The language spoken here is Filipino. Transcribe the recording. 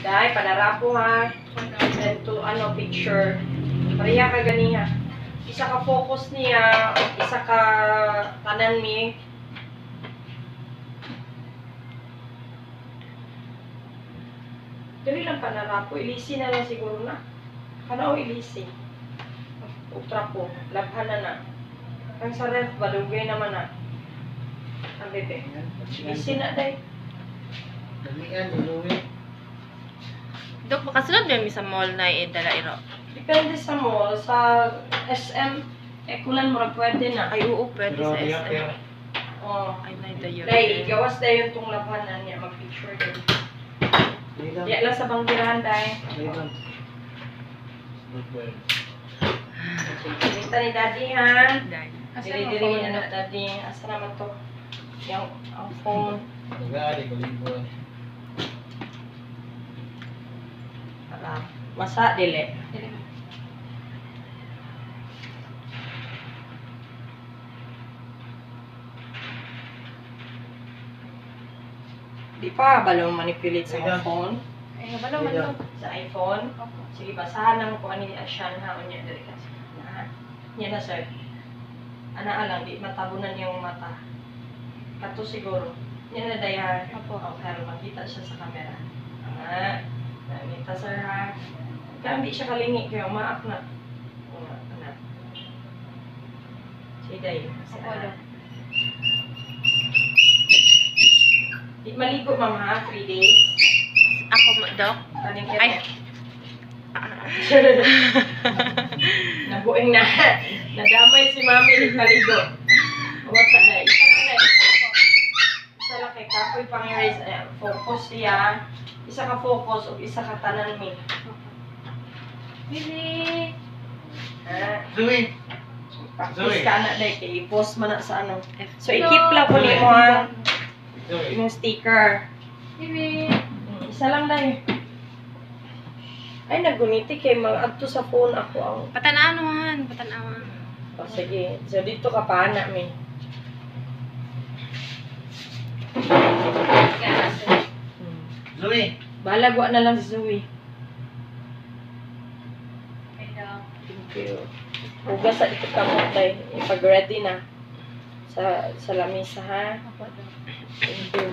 Dahil, panarapo ha. And to, picture. Pareha ka ganiha. Isa ka focus niya, isa ka tanan mi. Dali lang panarapo. Ilisi na lang siguro na. Kana o ilisi. Utra po. Labhan na. Ang sa ref, balugay naman na. Ang bebe. Ilisi na day. Dalian, duluwi. Dok, makasunod ba yung sa mall na idala iro? Depende sa mall. Sa SM, kunan mo rin pwede na. Ay, oo, pwede Pero sa diya, SM. pero Oh. Ay, na ito yun. Day, gawas day yung tong labhanan niya. Mag-picture day. dalian. Diya lang sa bangkirahan day. Dalian. Good boy. Kita ni daddy ha. Dahil. Diri-diri mo na daddy. Asa naman to? Yung ang phone. Nagari, kuliboy. Masa dili. Di pa balong manipulate sa Ayan. phone. Ay, balo, balo. Sa iPhone. Sige, basahan lang kung ano ni Ashan ha. Unya, dali ka. Yan na, sir. Ana lang, di matabunan yung mata. Kato siguro. Yan na, daya. Apo. Pero makita siya sa camera. Nakita, sir, ha. Kaya hindi siya kalingi, kaya umaak na. Anak. Sige, day. Apo, Dok. Di maligo, ma'am, ha? 3 days. Ako, Dok? Kaling Ay. Nabuing na. Nadamay si mami ni Kaligo. What's that day? Isa lang kay Kapoy Pangiris. Focus siya. Isa ka focus o isa ka tanan mi. Bibi. Zoe! Practice ka na day. Kay i-post man na sa ano. So, i-keep lang po ni mo ha. Zoe! Yung sticker. Bibi. Isa lang day. Ay, naguniti kay mag-adto sa phone ako ang... Patananuhan. Patanawan. O, sige. So, dito ka pa na mi. Zoe! Balagwa na lang si Zoe. Ay, Dok. Thank you. Hugas sa dito ka mo tayo. Ipag-ready na. Sa lamisa ha. Apo, Dok. Thank you.